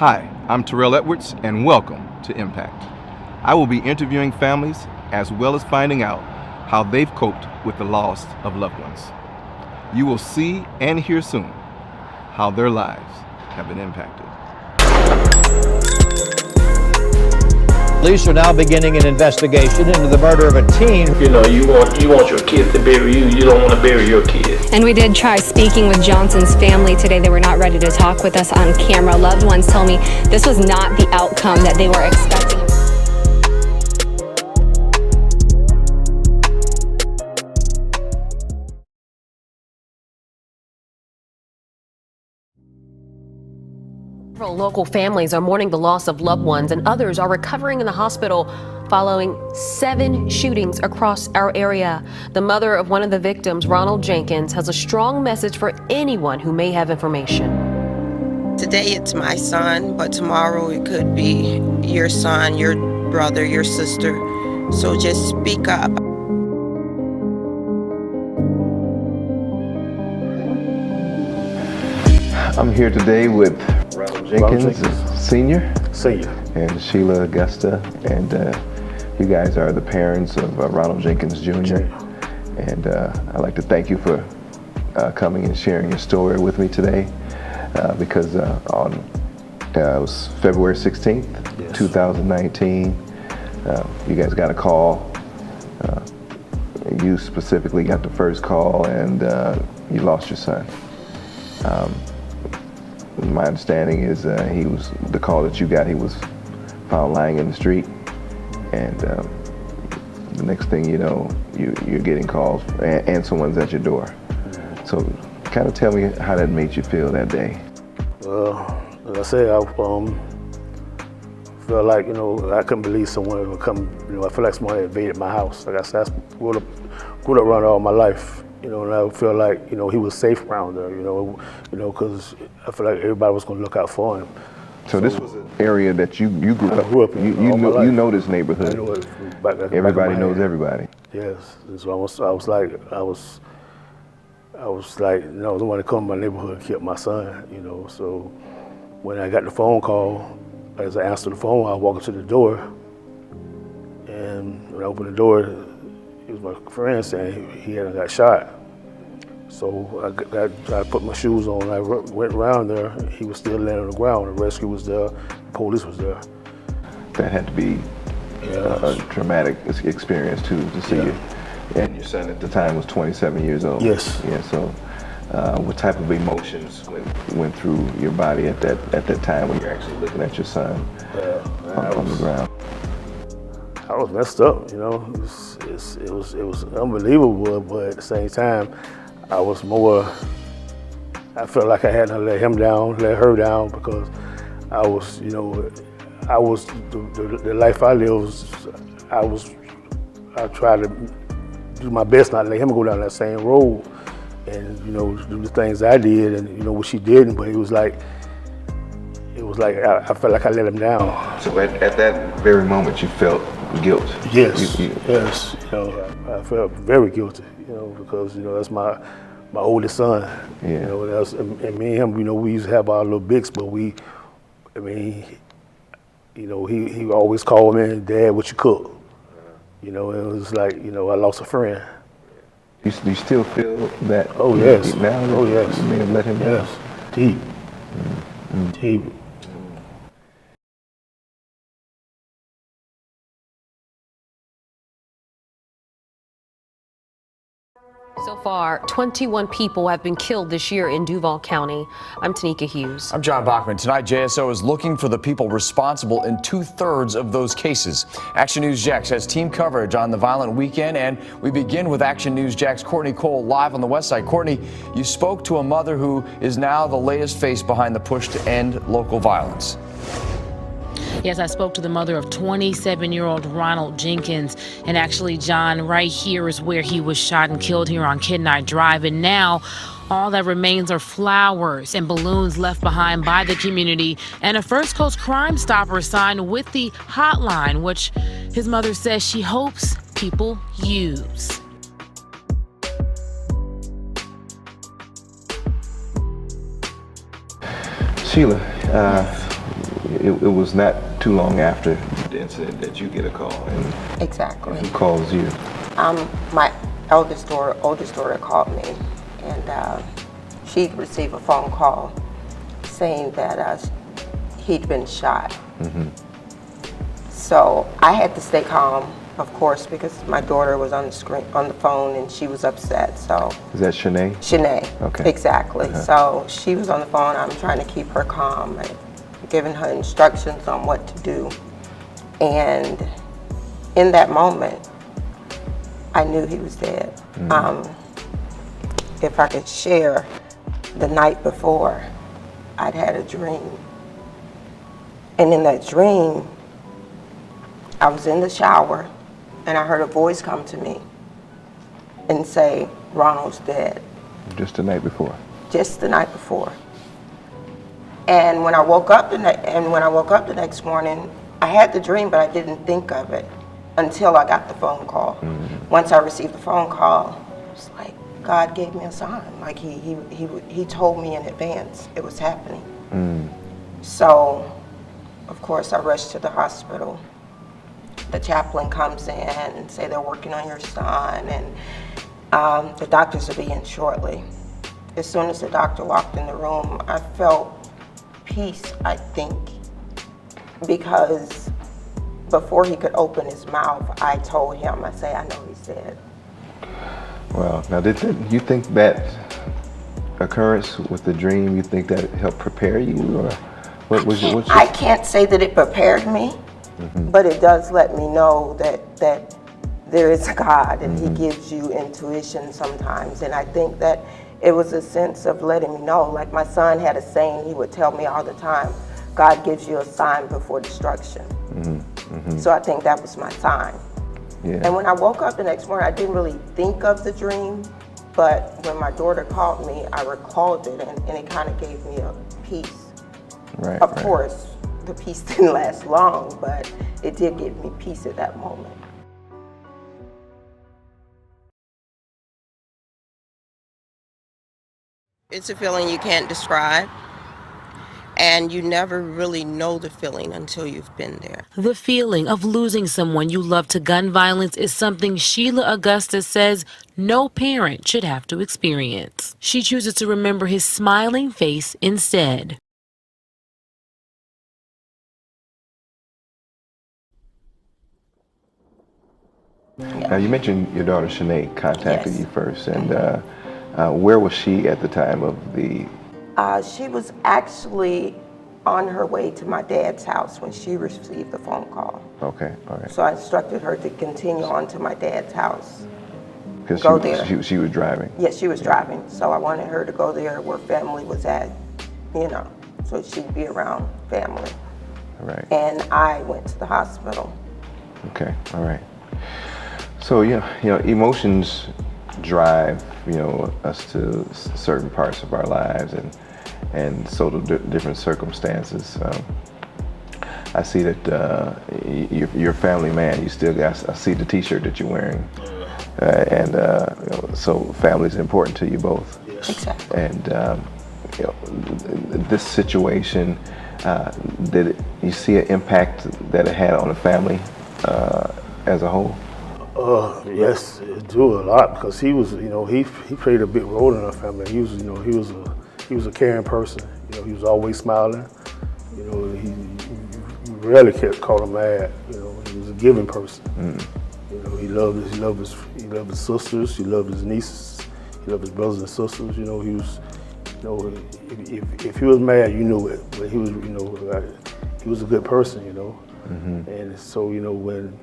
Hi, I'm Terrell Edwards, and welcome to Impact. I will be interviewing families as well as finding out how they've coped with the loss of loved ones. You will see and hear soon how their lives have been impacted. Police are now beginning an investigation into the murder of a teen. You know, you want your kids to bury you. You don't want to bury your kids. And we did try speaking with Johnson's family today. They were not ready to talk with us on camera. Loved ones tell me this was not the outcome that they were expecting. Several local families are mourning the loss of loved ones, and others are recovering in the hospital following 7 shootings across our area. The mother of one of the victims, Ronald Jenkins, has a strong message for anyone who may have information. Today it's my son, but tomorrow it could be your son, your brother, your sister. So just speak up. I'm here today with Ronald Jenkins Sr. and Sheila Augusta, and you guys are the parents of Ronald Jenkins Jr. And I'd like to thank you for coming and sharing your story with me today, because it was February 16th, 2019, you guys got a call. You specifically got the first call, and you lost your son. My understanding is the call that you got, he was found lying in the street, and the next thing you know, you're getting calls and someone's at your door. So kind of tell me how that made you feel that day. Like I said, I felt like, I couldn't believe someone would come, I feel like someone had invaded my house. Like I said, I grew up around all my life. And I feel like, he was safe around there, because I feel like everybody was going to look out for him. So this was an area that you grew up in. You know this neighborhood. I know it back everybody knows everybody. Yes. And so I was like, no, the one that come to my neighborhood killed my son, So when I got the phone call, as I answered the phone, I walked up to the door, and when I opened the door, it was my friend saying he hadn't got shot. So I tried to put my shoes on. I went around there. He was still laying on the ground. The rescue was there. The police was there. That had to be a traumatic experience to see you. And your son at the time was 27 years old. Yes. Yeah. So, what type of emotions went through your body at that time when you're actually looking at your son on the ground? I was messed up, It was unbelievable, but at the same time, I felt like I had to let her down, because I was, the life I lived, I tried to do my best not to let him go down that same road, and, do the things I did, and, what she didn't, but it was like I felt like I let him down. So at that very moment, you felt guilt? Yes, yes. I felt very guilty, because, that's my oldest son. Yeah. And me and him, we used to have our little bigs, but he always called me, Dad, what you cook? It was like, I lost a friend. You still feel that? Oh, yes. Now oh, yes. You may have let him down? Yes. Deep. Deep. So far, 21 people have been killed this year in Duval County. I'm Tanika Hughes. I'm John Bachman. Tonight, JSO is looking for the people responsible in 2/3 of those cases. Action News Jax has team coverage on the violent weekend, and we begin with Action News Jax Courtney Cole live on the west side. Courtney, you spoke to a mother who is now the latest face behind the push to end local violence. Yes, I spoke to the mother of 27-year-old Ronald Jenkins. And actually, John, right here is where he was shot and killed here on Kidnight Drive. And now all that remains are flowers and balloons left behind by the community and a First Coast Crime Stopper sign with the hotline, which his mother says she hopes people use. Sheila, it was not too long after the incident that you get a call. And Exactly. who calls you? My oldest daughter called me, and she received a phone call saying that he'd been shot. So I had to stay calm, of course, because my daughter was on the phone, and she was upset. So Is that Shanae? Shanae. Okay. Exactly. So she was on the phone. I'm trying to keep her calm and giving her instructions on what to do. And in that moment, I knew he was dead. If I could share, the night before, I'd had a dream. And in that dream, I was in the shower, and I heard a voice come to me and say, "Ronald's dead." Just the night before? Just the night before. And when I woke up the next morning, I had the dream, but I didn't think of it until I got the phone call. Once I received the phone call, it was like God gave me a sign. Like he told me in advance it was happening. So, of course, I rushed to the hospital. The chaplain comes in and say they're working on your son, and the doctors will be in shortly. As soon as the doctor walked in the room, I felt peace, I think, because before he could open his mouth, I told him, I say, "I know he's dead." Well, now did you think that occurrence with the dream, you think that helped prepare you, or what was your? I can't say that it prepared me, but it does let me know that there is a God, and He gives you intuition sometimes. And I think that it was a sense of letting me know. Like my son had a saying he would tell me all the time: God gives you a sign before destruction. So I think that was my sign. Yeah. And when I woke up the next morning, I didn't really think of the dream, but when my daughter called me, I recalled it, and it kind of gave me a peace. Right. Of course, the peace didn't last long, but it did give me peace at that moment. It's a feeling you can't describe, and you never really know the feeling until you've been there. The feeling of losing someone you love to gun violence is something Sheila Augusta says no parent should have to experience. She chooses to remember his smiling face instead. Now you mentioned your daughter Shanae contacted Yes. you first, and where was she at the time of the? She was actually on her way to my dad's house when she received the phone call. Okay, all right. So I instructed her to continue on to my dad's house. Because Go there. she was driving. Yes, she was driving, so I wanted her to go there where family was at, so she'd be around family. All right. And I went to the hospital. Okay, all right. So emotions drive us to certain parts of our lives, and so do different circumstances. I see that you're a family man. You still got. I see the T-shirt that you're wearing, and so family is important to you both. Exactly. And this situation, you see an impact that it had on the family as a whole? Yes, it do a lot, because he was, he played a big role in our family. He was a caring person. He was always smiling. He rarely caught him mad. He was a giving person. He loved his sisters. He loved his nieces. He loved his brothers and sisters. He was, if he was mad, you knew it. But he was, he was a good person. And so when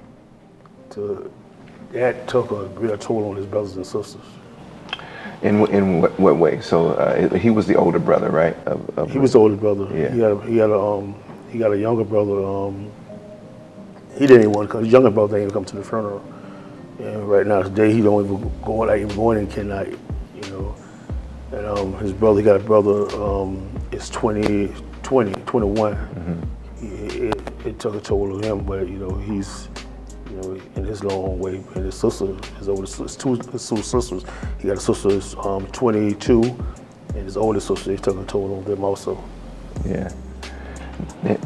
that took a real toll on his brothers and sisters. In what way? So he was the older brother, right? He was the older brother. Yeah. He got a younger brother. He didn't even want to come. His younger brother didn't even come to the funeral. And right now today he don't even go in Kid night. And his brother, he got a brother. Is 21. It took a toll on him, but he's. In his long way, and his sister, his two sisters. He got a sister who's 22, and his oldest sister, he took a toll on them also. Yeah.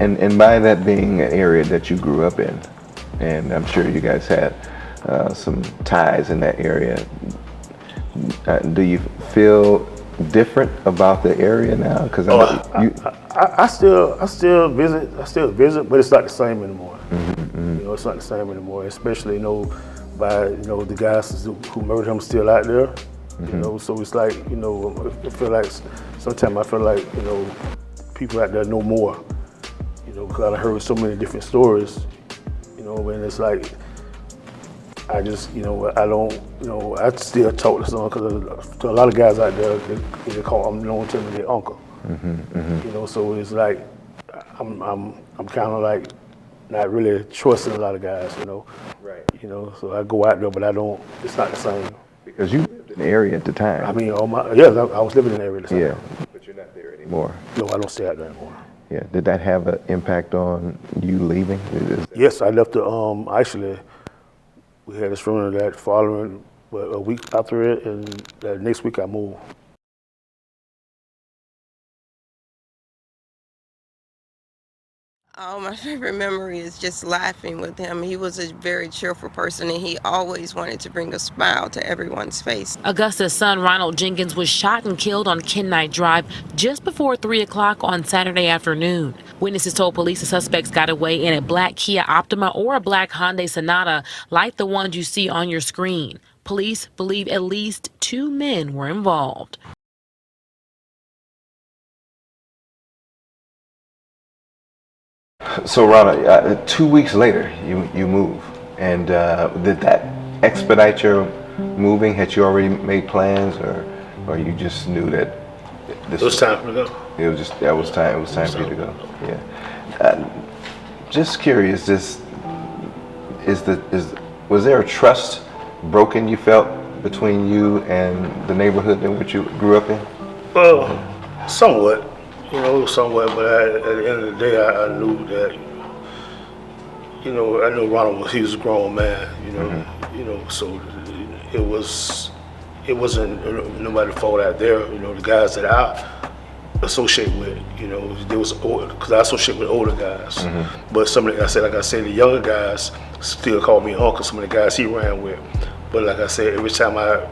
And by that being an area that you grew up in, and I'm sure you guys had some ties in that area, do you feel different about the area now? Because I still visit, but it's not the same anymore. You know, it's not the same anymore. Especially, you know, by the guys who murdered him still out there. You know, so it's like, you know, I feel like sometimes I feel like, you know, people out there know more. You know, because I heard so many different stories. You know, and it's like, I just, you know, I don't, you know, I still talk to some, because to a lot of guys out there, they call, I'm known to me their uncle. You know, so it's like, I'm kind of like not really trusting a lot of guys, you know. Right. You know, so I go out there, but I don't, it's not the same. Because you lived in the area at the time. I mean, I was living in the area at the time. Yeah, but you're not there anymore. No, I don't stay out there anymore. Yeah, did that have an impact on you leaving? Yes, I left actually, we had this funeral that following, a week after it, and the next week I moved. Oh, my favorite memory is just laughing with him. He was a very cheerful person, and he always wanted to bring a smile to everyone's face. Augusta's son, Ronald Jenkins, was shot and killed on Knight Drive just before 3 o'clock on Saturday afternoon. Witnesses told police the suspects got away in a black Kia Optima or a black Hyundai Sonata, like the ones you see on your screen. Police believe at least 2 men were involved. So Ronald, 2 weeks later, you move, and did that expedite your moving? Had you already made plans, or you just knew that It was time to go. It was just that was time. It was time for you to go. Yeah. Just curious, was there a trust broken you felt between you and the neighborhood in which you grew up in? Somewhat. You know, somewhat, but at the end of the day, I knew that, you know, I knew Ronald he was a grown man, you know, you know, so it wasn't nobody's fault out there, you know, the guys that I associate with, you know, there was older, because I associate with older guys, but some of the, like I said, the younger guys still call me uncle, some of the guys he ran with, but like I said, every time I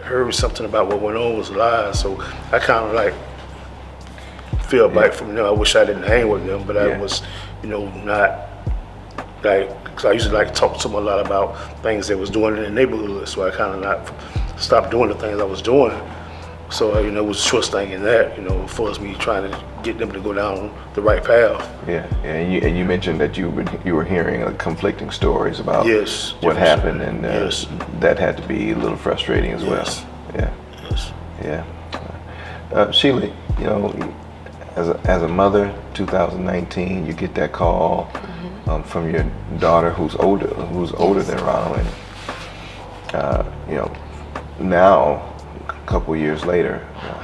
heard something about what went on was lies, so I kind of like, feel back from them. I wish I didn't hang with them, but I was, you know, not like, because I used to like talk to them a lot about things they was doing in the neighborhood, so I kind of not stopped doing the things I was doing. So, you know, it was a trust thing in that, you know, for us me trying to get them to go down the right path. Yeah, and you mentioned that you were hearing conflicting stories about what happened, and that had to be a little frustrating as well. Yeah. Yeah. Sheila, you know, as a mother, 2019, you get that call from your daughter who's older than Ronald, and you know, now a couple years later, you know,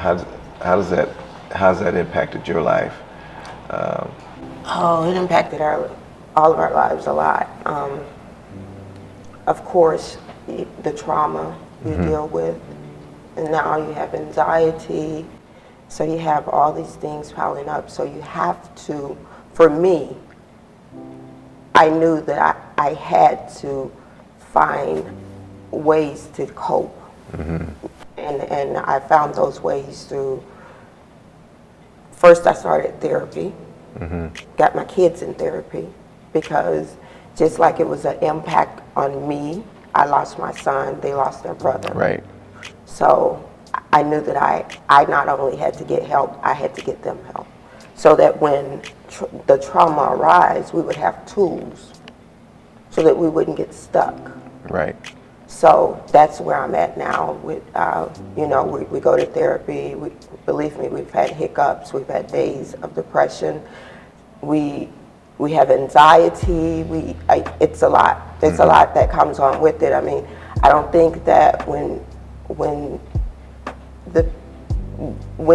how's that impacted your life? Oh, it impacted all of our lives a lot. Of course, the trauma you deal with, and now you have anxiety. So you have all these things piling up. So you have to, for me, I knew that I had to find ways to cope. And I found those ways through, first I started therapy, got my kids in therapy, because just like it was an impact on me, I lost my son, they lost their brother. Right. So I knew that I not only had to get help, I had to get them help. So that when the trauma arises, we would have tools so that we wouldn't get stuck. Right. So that's where I'm at now. With, you know, we go to therapy. Believe me, we've had hiccups. We've had days of depression. We have anxiety. It's a lot. There's a lot that comes on with it. I mean, I don't think that when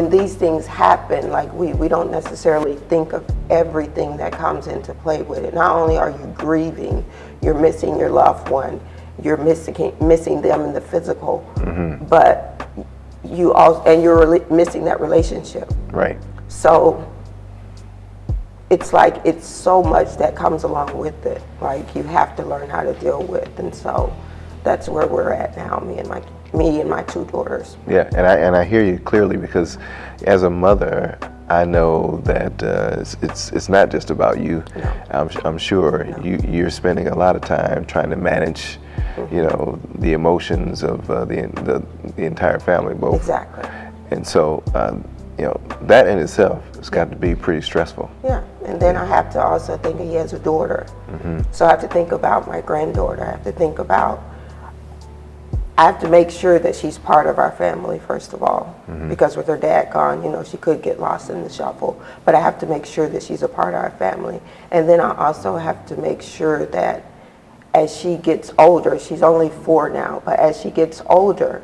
these things happen, like we don't necessarily think of everything that comes into play with it. Not only are you grieving, you're missing your loved one, you're missing them in the physical, but you're missing that relationship. Right. So it's like it's so much that comes along with it. Like you have to learn how to deal with, and so that's where we're at now. Me and my two daughters. Yeah, and I hear you clearly, because as a mother, I know that it's not just about you. No. I'm sure you're spending a lot of time trying to manage, you know, the emotions of the entire family, both. Exactly. And so, you know, that in itself has got to be pretty stressful. Yeah, and then I have to also think that he has a daughter. So I have to think about my granddaughter. I have to make sure that she's part of our family, first of all, because with her dad gone, you know, she could get lost in the shuffle. But I have to make sure that she's a part of our family. And then I also have to make sure that as she gets older, she's only 4 now, but as she gets older,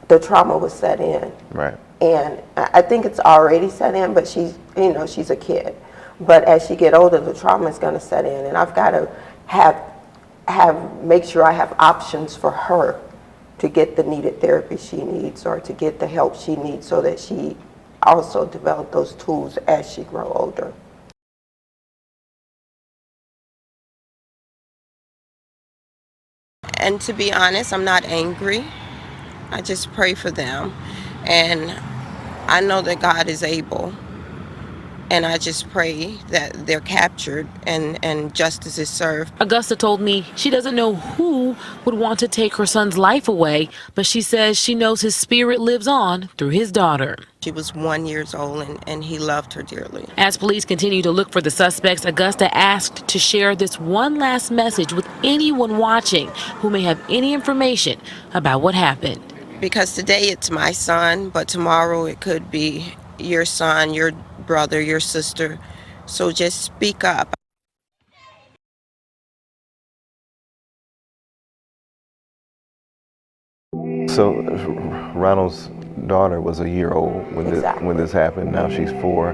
the trauma will set in. Right. And I think it's already set in, but she's a kid. But as she get older, the trauma is going to set in, and I've got to make sure I have options for her to get the needed therapy she needs, or to get the help she needs, so that she also develop those tools as she grow older. And to be honest, I'm not angry. I just pray for them, and I know that God is able, and I just pray that they're captured and justice is served. Augusta told me she doesn't know who would want to take her son's life away, but she says she knows his spirit lives on through his daughter. She was 1 year old, and he loved her dearly. As police continue to look for the suspects, Augusta asked to share this one last message with anyone watching who may have any information about what happened. Because today it's my son, but tomorrow it could be your son, your brother, your sister. So just speak up. So Ronald's daughter was a year old when this happened. Now she's 4.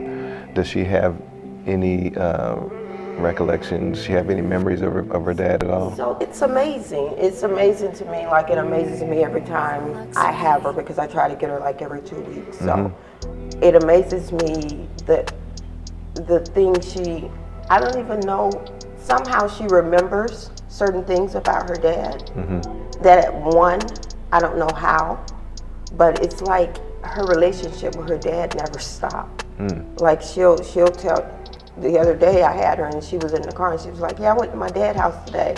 Does she have any recollections? Does she have any memories of her dad at all? So it's amazing. It's amazing to me. Like, it amazes me every time I have her, because I try to get her like every 2 weeks. So it amazes me that the thing I don't even know, somehow she remembers certain things about her dad that at 1, I don't know how, but it's like her relationship with her dad never stopped. Like she'll tell. The other day I had her and she was in the car and she was like, "Yeah, I went to my dad's house today."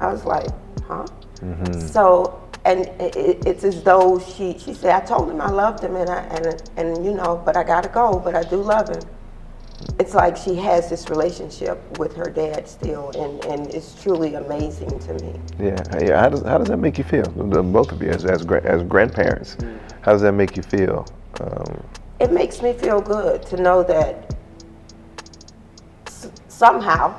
I was like, "Huh?" So, and it's as though she said, "I told him I loved him, and you know, but I gotta go, but I do love him." It's like she has this relationship with her dad still, and it's truly amazing to me. Yeah. How does that make you feel? Both of you as grandparents, how does that make you feel? It makes me feel good to know that somehow,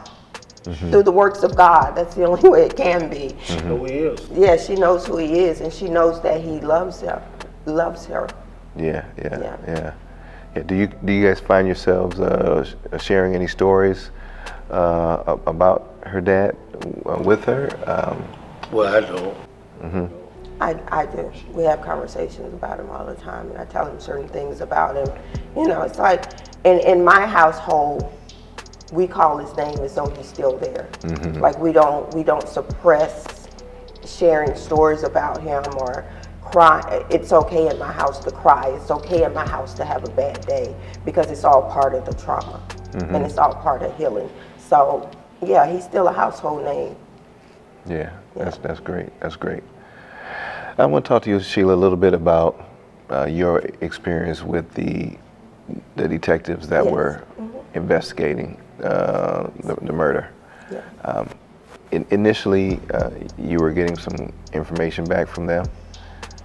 through the works of God, that's the only way it can be. Who he is. Yeah, she knows who he is, and she knows that he loves her. Yeah. Do you guys find yourselves sharing any stories about her dad with her? Well, I don't. I do. We have conversations about him all the time, and I tell him certain things about him. You know, it's like in my household, we call his name as though he's still there. Like we don't suppress sharing stories about him or cry. It's okay in my house to cry. It's okay in my house to have a bad day, because it's all part of the trauma and it's all part of healing. So yeah, he's still a household name. Yeah. That's great. That's great. I want to talk to you, Shelia, a little bit about your experience with the detectives that were investigating the murder. Yeah. Initially, you were getting some information back from them?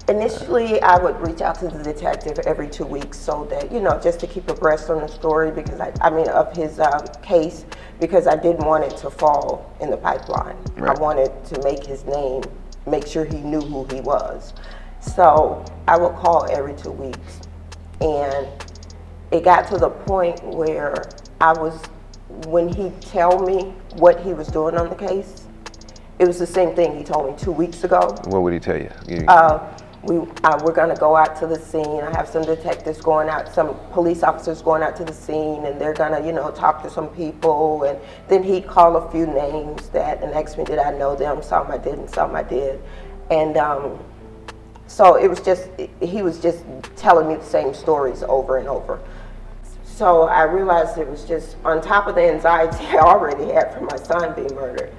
Initially, I would reach out to the detective every 2 weeks, so that, you know, just to keep abreast on the story, because of his case, because I didn't want it to fall in the pipeline. Right. I wanted to make his name, make sure he knew who he was. So I would call every 2 weeks, and it got to the point where when he'd tell me what he was doing on the case, it was the same thing he told me 2 weeks ago. What would he tell you? we're going to go out to the scene. I have some detectives going out, some police officers going out to the scene, and they're going to, you know, talk to some people. And then he called a few names that and asked me, did I know them? Some I didn't, some I did. And so it was just, he was just telling me the same stories over and over. So I realized it was just, on top of the anxiety I already had from my son being murdered,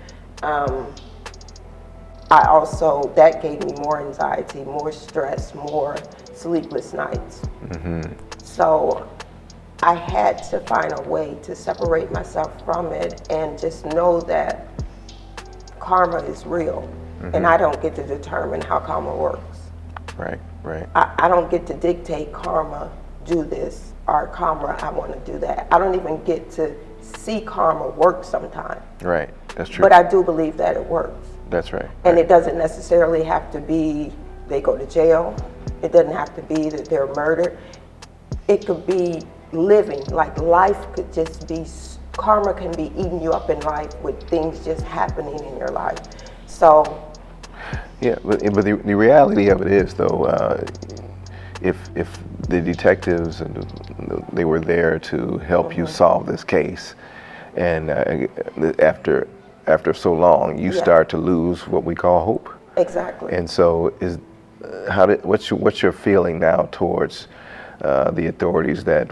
I also, that gave me more anxiety, more stress, more sleepless nights. So I had to find a way to separate myself from it and just know that karma is real. And I don't get to determine how karma works. Right, right. I don't get to dictate karma, do this, or karma, I want to do that. I don't even get to see karma work sometimes. Right, that's true. But I do believe that it works. That's right. And it doesn't necessarily have to be they go to jail. It doesn't have to be that they're murdered. It could be living, like life could just be, karma can be eating you up in life with things just happening in your life. So. Yeah, but the reality of it is, though, if the detectives and they were there to help you solve this case, and after so long, you start to lose what we call hope. Exactly. And so, what's your feeling now towards the authorities that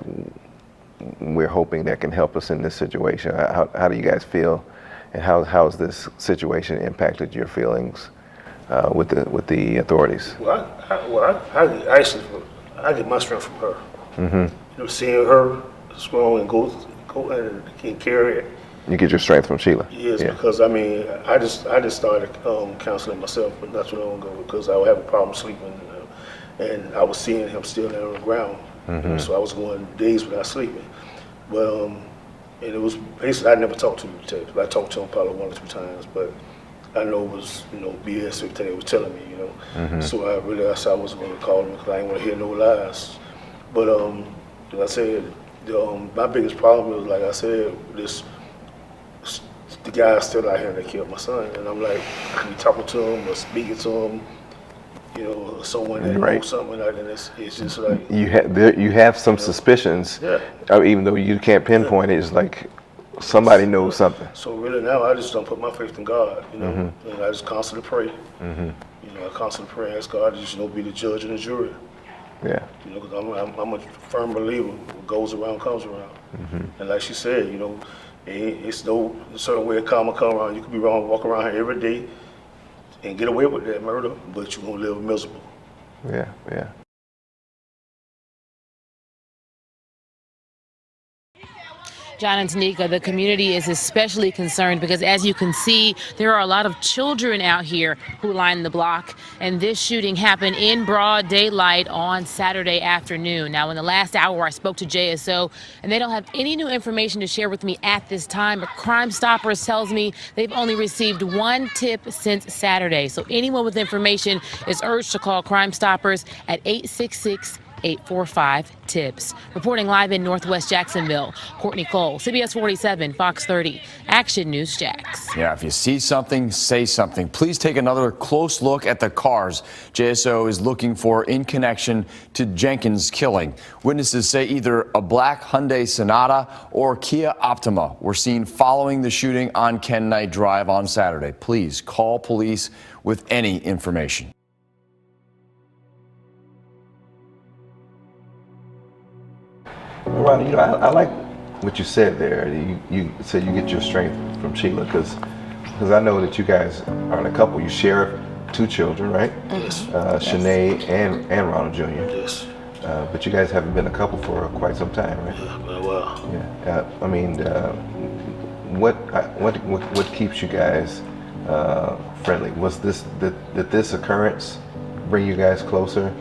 we're hoping that can help us in this situation? How do you guys feel, and how's this situation impacted your feelings with the authorities? I get my strength from her. You know, seeing her strong and go and carry it. You get your strength from Sheila. Yes, yeah. Because I mean, I just started counseling myself, but not too long ago, because I would have a problem sleeping, and I was seeing him still down on the ground. So I was going days without sleeping. But and it was basically, I never talked to the detective. I talked to him probably 1 or 2 times, but I know it was, you know, BS everything they were telling me, you know. So I realized I wasn't going to call him because I didn't want to hear no lies. But like I said, my biggest problem was, like I said, the guy still out here that killed my son, and I'm like, I can be talking to him or speaking to him, you know, someone that knows something like that. It's just like you have some suspicions, even though you can't pinpoint it. It's like somebody knows something. So really now, I just don't put my faith in God, you know, and I just constantly pray. You know, I constantly pray and ask God to just, you know, be the judge and the jury. Yeah. You know, because I'm a firm believer. What goes around comes around. And like she said, you know, it's no certain way of karma come around. You could be wrong, walk around here every day and get away with that murder, but you're gonna live miserable. Yeah, yeah. John and Tanika, the community is especially concerned because, as you can see, there are a lot of children out here who line the block. And this shooting happened in broad daylight on Saturday afternoon. Now, in the last hour, I spoke to JSO, and they don't have any new information to share with me at this time. But Crime Stoppers tells me they've only received 1 tip since Saturday. So anyone with information is urged to call Crime Stoppers at 866-845-TIPS. Reporting live in Northwest Jacksonville, Courtney Cole, CBS 47, Fox 30, Action News Jax. Yeah, if you see something, say something. Please take another close look at the cars JSO is looking for in connection to Jenkins' killing. Witnesses say either a black Hyundai Sonata or Kia Optima were seen following the shooting on Ken Knight Drive on Saturday. Please call police with any information. Ronald, you know, I like what you said there. You said you get your strength from Sheila, because I know that you guys aren't a couple. You share 2 children, right? Yes. Shanae and Ronald Jr. Yes. But you guys haven't been a couple for quite some time, right? Yeah, well. Yeah. I mean, what keeps you guys friendly? Did this occurrence bring you guys closer?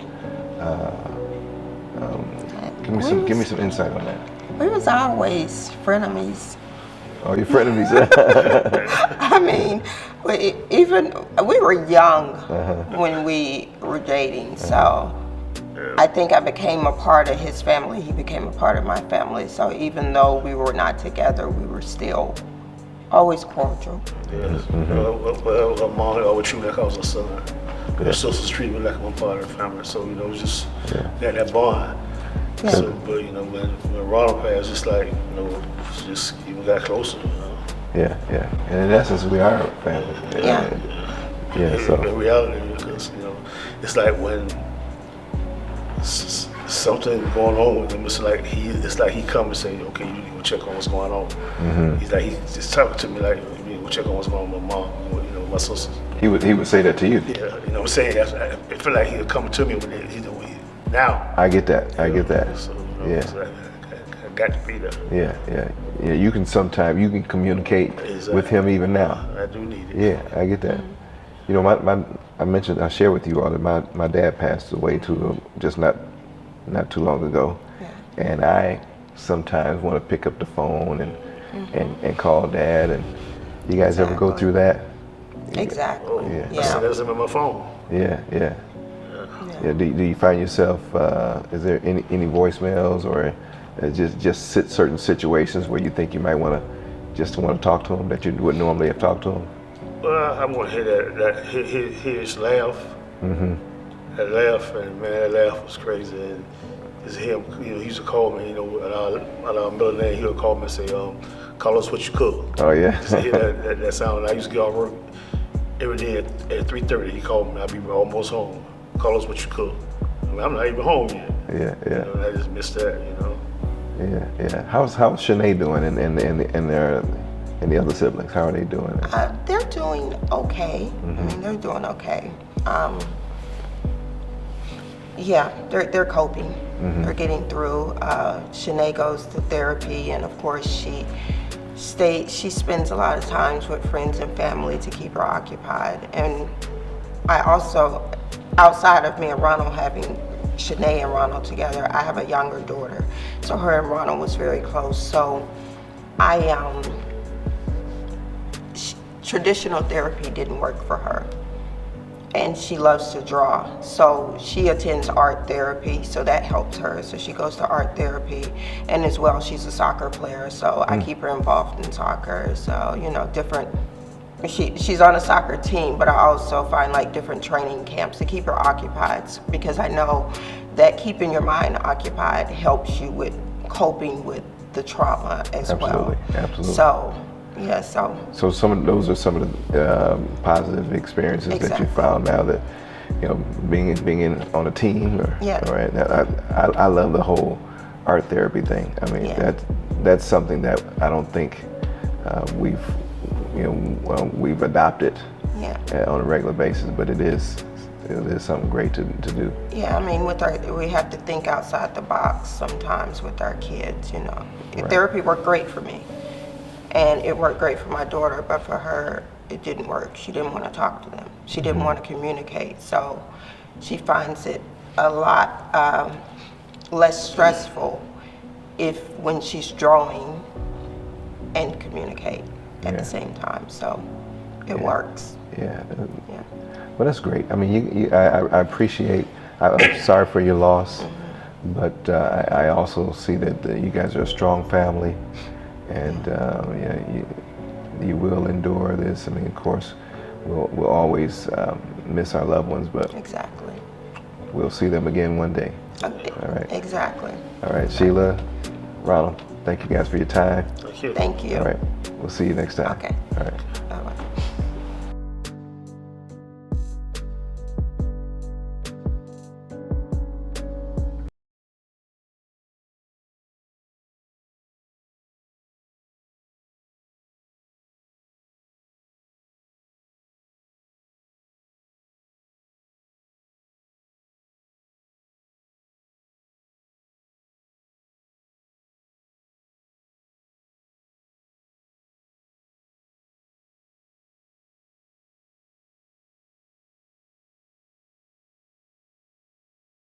Give me some insight on that. We was always frenemies. Oh, you're frenemies. I mean, we were young when we were dating, so I think I became a part of his family. He became a part of my family. So even though we were not together, we were still Always cordial. Yeah. Her mom always treated me like I was her son. Her sisters treated me like I'm part of the family. So, you know, it was just that bond. Yeah. So, but, you know, when Ronald passed, it's like, you know, it's just even got closer, you know. Yeah, yeah. And in essence, we are a family. Yeah, so. In reality, because, you know, it's like when something going on with him, it's like he come and say, okay, you need to go check on what's going on. He's like, he just talking to me like, you need to go check on what's going on with my mom, you know, my sisters. He would say that to you? Yeah, you know what I'm saying? I feel like he'll come to me when now. I get that, I get that. So, you know, so I got to be there. Yeah, you can communicate with him even now. I do need it. Yeah, I get that. You know, I shared with you all that my dad passed away too, just not too long ago. And I sometimes want to pick up the phone and call Dad. And you guys ever go through that? Exactly. I still have him on my phone. Yeah. Do you find yourself, is there any voicemails or just certain situations where you think you might want to talk to him that you wouldn't normally have talked to him? Well, I want to hear his laugh. That laugh, and man, that laugh was crazy. And it's him, you know, he used to call me, you know, at our middle name, he would call me and say, call us what you cook. Oh, yeah? Just to hear that sound. I used to get off work every day at 3:30. He called me, I'd be almost home. Call us what you cook. I mean, I'm not even home yet. Yeah. You know, I just missed that, you know. Yeah. How's Shanae doing and the other siblings? How are they doing? They're doing okay. I mean, they're doing okay. They're coping. They're getting through. Shanae goes to therapy, and of course she spends a lot of times with friends and family to keep her occupied. And I also, outside of me and Ronald having Shanae and Ronald together, I have a younger daughter, so her and Ronald was very close. So traditional therapy didn't work for her, and she loves to draw, so she attends art therapy, so that helps her. So she goes to art therapy, and as well she's a soccer player, so I keep her involved in soccer. So, you know, she's on a soccer team, but I also find like different training camps to keep her occupied, because I know that keeping your mind occupied helps you with coping with the trauma as well. Absolutely. So, yeah, so those are some of the positive experiences that you found now that, you know, being on a team. Right. I love the whole art therapy thing. I mean, that's something that I don't think we've adopted on a regular basis, but it is something great to do. Yeah, I mean, we have to think outside the box sometimes with our kids, you know. Therapy worked great for me, and it worked great for my daughter, but for her, it didn't work. She didn't want to talk to them. She didn't want to communicate, so she finds it a lot less stressful when she's drawing and communicate at the same time, so it works. Yeah. Well, that's great. I mean, I appreciate. I'm sorry for your loss, but I also see that you guys are a strong family, and you will endure this. I mean, of course, we'll always miss our loved ones, but exactly, we'll see them again one day. Okay. All right. Exactly. All right, Sheila, Ronald, thank you guys for your time. Thank you. Thank you. All right, we'll see you next time. Okay. All right.